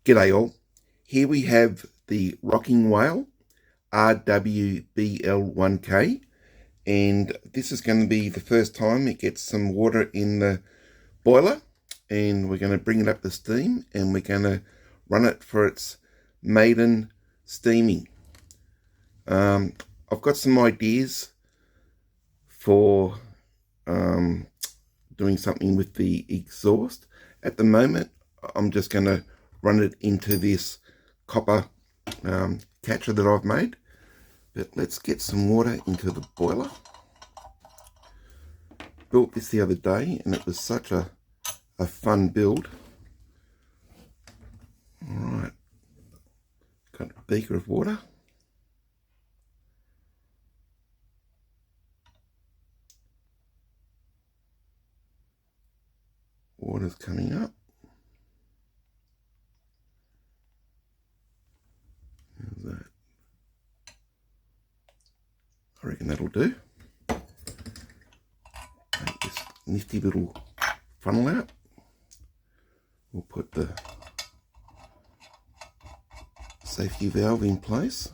G'day all. Here we have the rocking whale, RW-BL1K, and this is going to be the first time it gets some water in the boiler, and we're going to bring it up to steam and we're going to run it for its maiden steaming. I've got some ideas for doing something with the exhaust. At the moment, I'm just going to run it into this copper catcher that I've made. But let's get some water into the boiler. Built this the other day and it was such a fun build. Alright, got a beaker of water. Water's coming up. How's that? I reckon that'll do. Make this nifty little funnel out. We'll put the safety valve in place.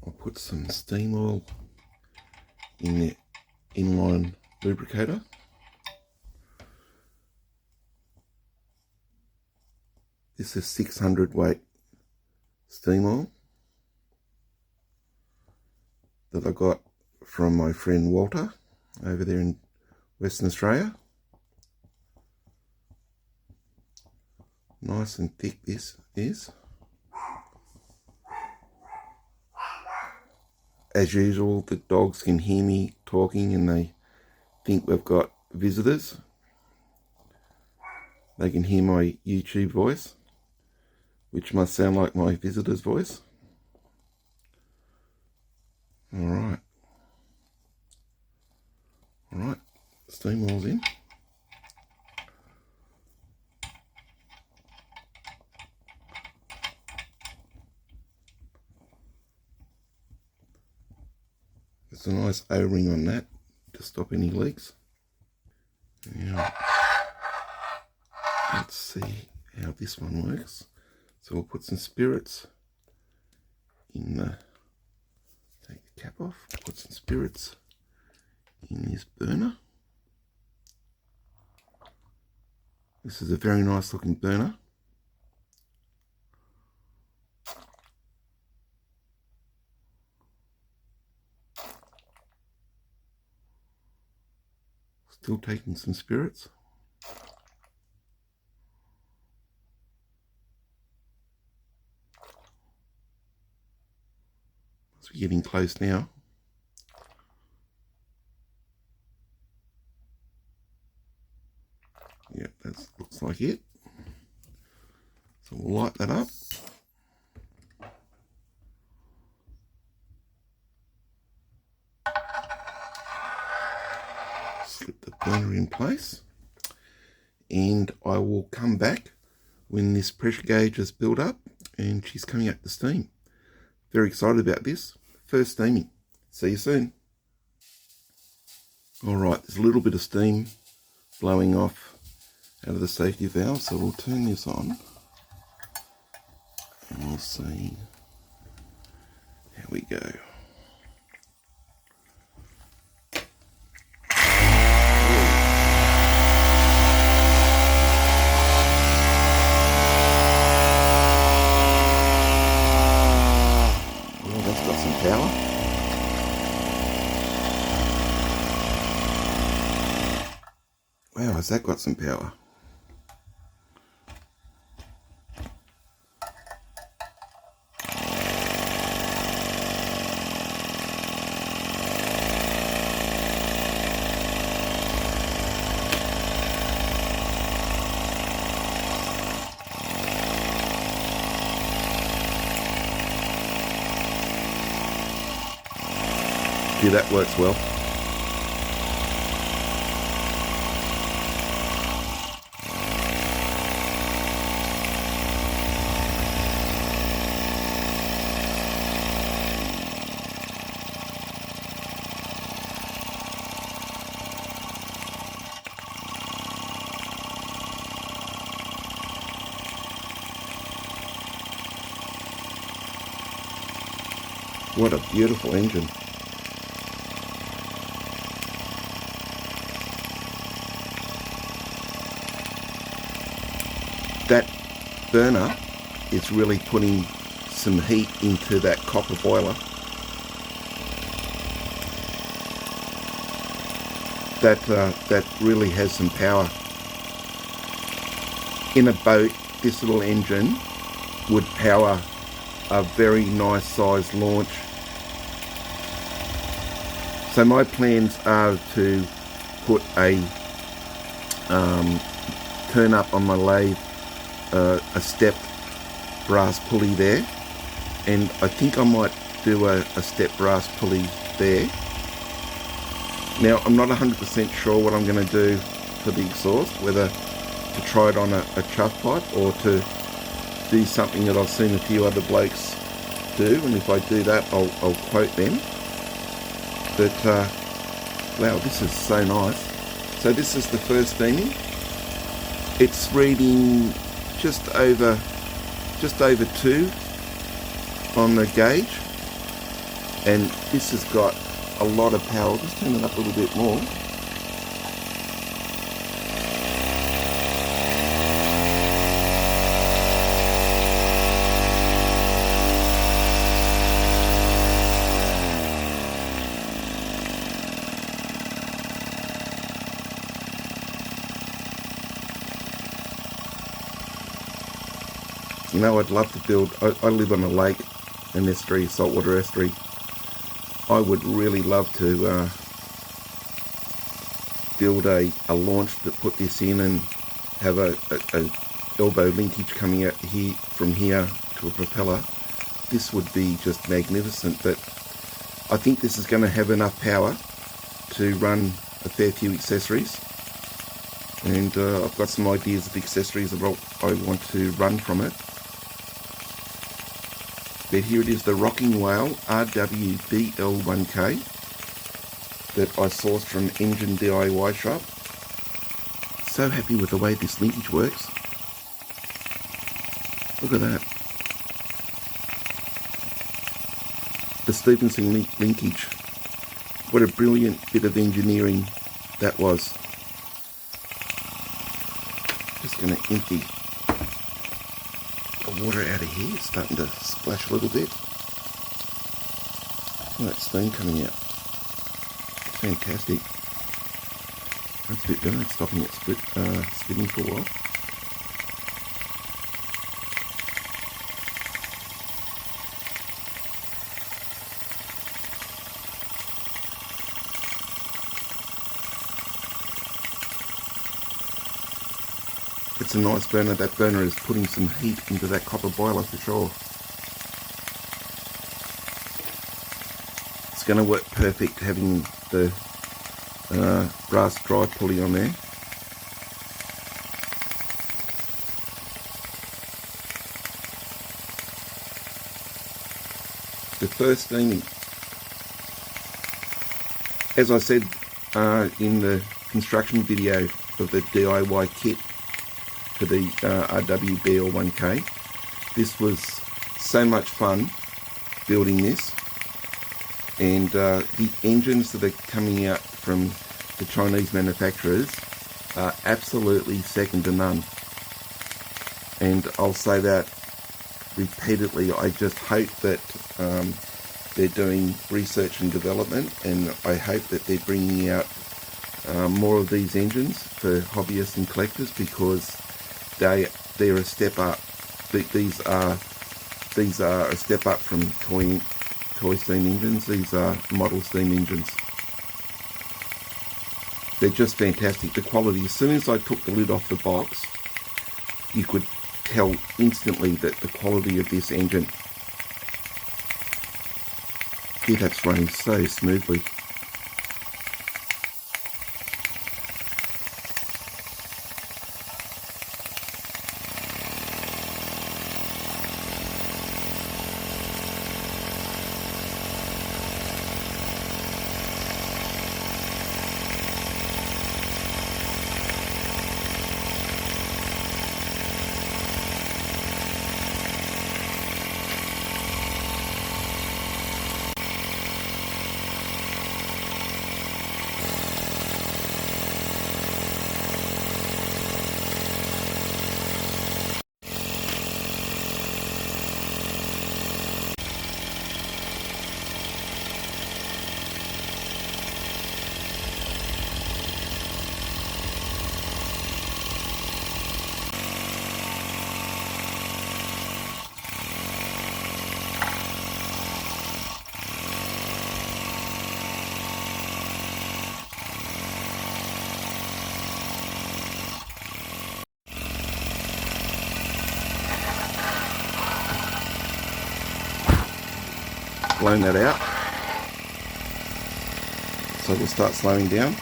I'll put some steam oil in the inline lubricator. This is 600 weight steam oil that I got from my friend Walter over there in Western Australia. Nice and thick this is. As usual, the dogs can hear me talking and they think we've got visitors. They can hear my YouTube voice, which must sound like my visitor's voice. Alright. Alright, steam oil's in. There's a nice O-ring on that to stop any leaks. Now, let's see how this one works. So we'll put some spirits in the, take the cap off, put some spirits in this burner. This is a very nice looking burner. Still taking some spirits. So we're getting close now. Yeah, that looks like it. So we'll light that up. Slip the burner in place. And I will come back when this pressure gauge is built up and she's coming up to steam. Very excited about this. First steaming. See you soon. Alright, there's a little bit of steam blowing off out of the safety valve, so we'll turn this on and we'll see how we go. Well, that's got some power. Wow, has that got some power? Yeah, that works well. What a beautiful engine. That burner is really putting some heat into that copper boiler. That really has some power. In a boat, this little engine would power a very nice sized launch. So my plans are to put a turn up on my lathe a stepped brass pulley there, and I think I might do a stepped brass pulley there. Now I'm not 100% sure what I'm going to do for the exhaust, whether to try it on a chuff pipe or to do something that I've seen a few other blokes do, and if I do that I'll quote them. But wow, this is so nice. So this is the first steaming. It's reading just over 2 on the gauge, and this has got a lot of power. I'll just turn it up a little bit more. You know, I'd love to build, I live on a lake, an estuary, saltwater estuary. I would really love to build a launch to put this in and have a elbow linkage coming out here from here to a propeller. This would be just magnificent, but I think this is going to have enough power to run a fair few accessories, and I've got some ideas of accessories that I want to run from it. But here it is, the Rocking Whale RW-BL1K that I sourced from enginediyshop. So happy with the way this linkage works. Look at that. The Stephenson linkage. What a brilliant bit of engineering that was. Just going to empty the water out of here. It's starting to splash a little bit. Oh, that steam coming out. It's fantastic. That's a bit better. It's stopping it spinning for a while. It's a nice burner. That burner is putting some heat into that copper boiler for sure. It's going to work perfect having the brass dry pulley on there. The first steaming. As I said in the construction video of the DIY kit for the RW-BL1K, this was so much fun building this, and the engines that are coming out from the Chinese manufacturers are absolutely second to none, and I'll say that repeatedly. I just hope that they're doing research and development, and I hope that they're bringing out more of these engines for hobbyists and collectors, because they're a step up. These are a step up from toy steam engines. These are model steam engines. They're just fantastic. The quality, as soon as I took the lid off the box, you could tell instantly that the quality of this engine. Yeah, that's running so smoothly. blown that out. So we'll start slowing down.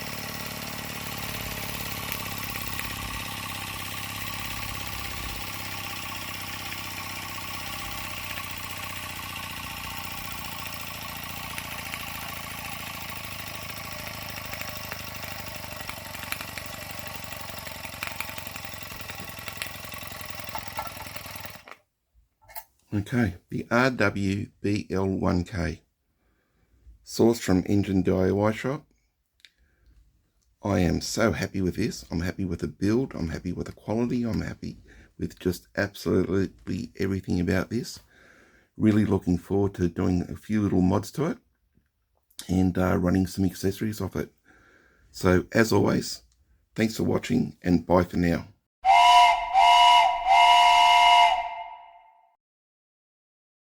Okay, the RW-BL1K, sourced from enginediyshop. I am so happy with this. I'm happy with the build. I'm happy with the quality. I'm happy with just absolutely everything about this. Really looking forward to doing a few little mods to it and running some accessories off it. So as always, thanks for watching and bye for now.